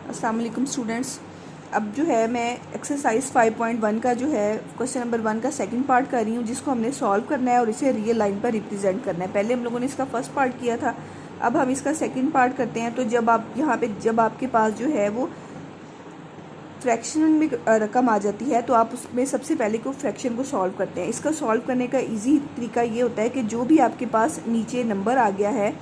अस्सलाम वालेकुम स्टूडेंट्स। अब जो है मैं एक्सरसाइज 5.1 का जो है क्वेश्चन नंबर 1 का सेकंड पार्ट कर रही हूँ, जिसको हमने सॉल्व करना है और इसे रियल लाइन पर रिप्रेजेंट करना है। पहले हम लोगों ने इसका फर्स्ट पार्ट किया था, अब हम इसका सेकंड पार्ट करते हैं। तो जब आप यहाँ पे जब आपके पास जो है वो फ्रैक्शन में रकम आ जाती है तो आप उसमें सबसे पहले को फ्रैक्शन को सॉल्व करते हैं। इसका सॉल्व करने का इजी तरीका ये होता है कि जो भी आपके पास नीचे नंबर आ गया है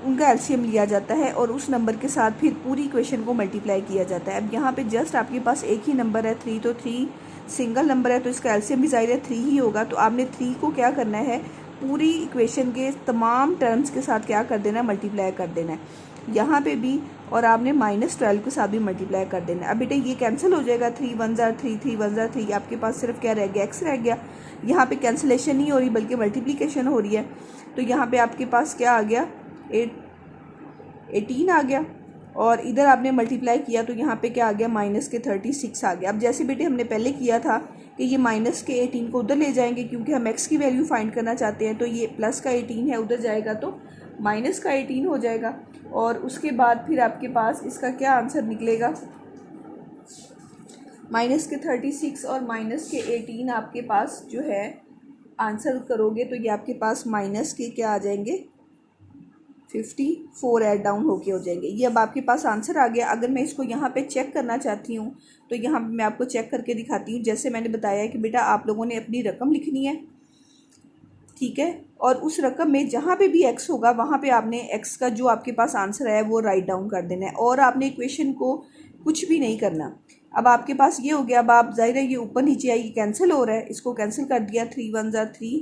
उनका एलसीएम लिया जाता है और उस नंबर के साथ फिर पूरी इक्वेशन को मल्टीप्लाई किया जाता है। अब यहाँ पे जस्ट आपके पास एक ही नंबर है 3, तो 3 सिंगल नंबर है तो इसका एलसीएम भी ज़ाहिर है 3 ही होगा। तो आपने 3 को क्या करना है, पूरी इक्वेशन के तमाम टर्म्स के साथ क्या कर देना है, मल्टीप्लाई कर देना है यहाँ पे भी, और आपने -12 के साथ भी मल्टीप्लाई कर देना है। अब बेटे ये कैंसिल हो जाएगा, 3 1 जार 3, 3 1 जार 3, आपके पास सिर्फ क्या रह गया, x रह गया। यहाँ पे कैंसिलेशन नहीं हो रही बल्कि मल्टीप्लिकेशन हो रही है। तो यहाँ पे आपके पास क्या आ गया, 18 आ गया, और इधर आपने मल्टीप्लाई किया तो यहाँ पे क्या आ गया, -36 आ गया। अब जैसे बेटे हमने पहले किया था कि ये -18 को उधर ले जाएंगे क्योंकि हम x की वैल्यू फाइंड करना चाहते हैं, तो ये प्लस का 18 है, उधर जाएगा तो -18 हो जाएगा। और उसके बाद फिर आपके पास इसका क्या आंसर निकलेगा, -36 और -18 आपके पास जो है आंसर करोगे तो ये आपके पास माइनस के क्या आ जाएंगे, 54 ऐड डाउन होके हो जाएंगे। ये अब आपके पास आंसर आ गया। अगर मैं इसको यहाँ पे चेक करना चाहती हूँ तो यहाँ पे मैं आपको चेक करके दिखाती हूँ। जैसे मैंने बताया कि बेटा आप लोगों ने अपनी रकम लिखनी है, ठीक है, और उस रकम में जहाँ पे भी x होगा वहाँ पे आपने x का जो आपके पास आंसर है वो राइट डाउन कर देना है और आपने इक्वेशन को कुछ भी नहीं करना। अब आपके पास ये हो गया। अब आप जाहिर है ये ऊपर नीचे आएगी, कैंसिल हो रहा है, इसको कैंसिल कर दिया, 3 1 जार 3,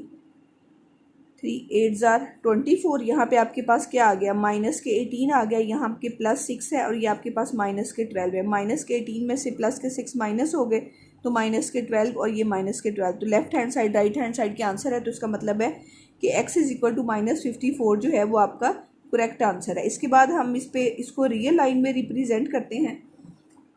3 8 जार 24। यहाँ पे आपके पास क्या आ गया, -18 आ गया, यहाँ के +6 है और ये आपके पास -12 है। -18 में से +6 माइनस हो गए तो -12 और ये -12, तो left hand side right hand side के आंसर है। तो इसका मतलब है कि x = -54 जो है वो आपका करेक्ट आंसर है। इसके बाद हम इसको रियल लाइन में रिप्रेजेंट करते हैं।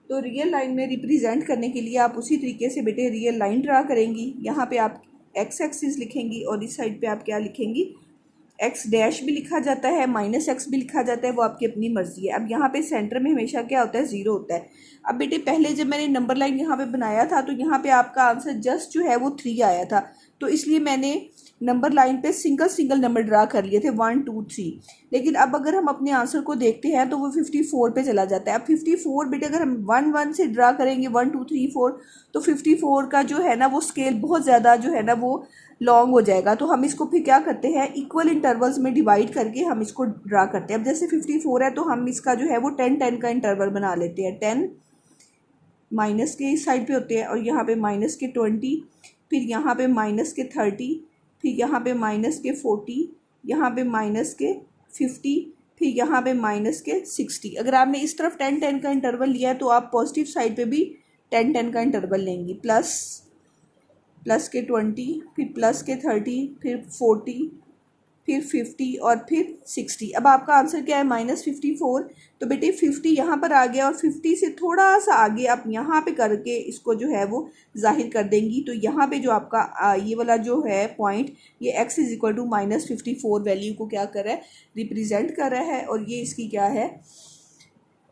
तो रियल लाइन में रिप्रेजेंट करने के लिए आप उसी तरीके से बेटे रियल लाइन ड्रा करेंगी। यहाँ पे आप x एक्सिस लिखेंगी और इस साइड पे आप क्या लिखेंगी, x डैश भी लिखा जाता है, -x भी लिखा जाता है, वो आपकी अपनी मर्जी है। अब यहाँ पे सेंटर में हमेशा क्या होता है, 0 होता है। अब बेटे पहले जब मैंने नंबर लाइन यहाँ पे बनाया था तो यहाँ पे आपका आंसर जस्ट जो है वो 3 आया था, तो इसलिए मैंने नंबर लाइन पे सिंगल नंबर ड्रा कर लिए थे 1 2 3। लेकिन अब अगर हम अपने आंसर को देखते हैं तो वो 54 पे चला जाता है। अब 54 बेटे अगर हम 1 1 से ड्रा करेंगे, 1 2 3 4, तो 54 का जो है ना वो स्केल बहुत ज़्यादा जो है ना वो लॉन्ग हो जाएगा। तो हम इसको फिर क्या करते हैं, इक्वल इंटरवल्स में डिवाइड करके हम इसको ड्रा करते हैं। अब जैसे 54 है तो हम इसका जो है वो 10 का इंटरवल बना लेते हैं। 10 माइनस के इस साइड पे होते हैं और यहाँ पे -20, फिर यहाँ पे -30, फिर यहाँ पे -40, यहाँ पे -50, फिर यहाँ पे -60। अगर आपने इस तरफ 10 का इंटरवल लिया है तो आप पॉजिटिव साइड पे भी 10 का इंटरवल लेंगी। प्लस के 20, फिर प्लस के 30, फिर 40, फिर 50 और फिर 60। अब आपका आंसर क्या है, -54। तो बेटे 50 यहाँ पर आ गया और 50 से थोड़ा सा आगे आप यहाँ पे करके इसको जो है वो जाहिर कर देंगी। तो यहाँ पे जो आपका ये वाला जो है पॉइंट, ये x = -54 वैल्यू को क्या कर रहा है, रिप्रेजेंट कर रहा है, और ये इसकी क्या है,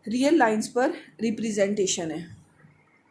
रियल लाइंस पर रिप्रेजेंटेशन है।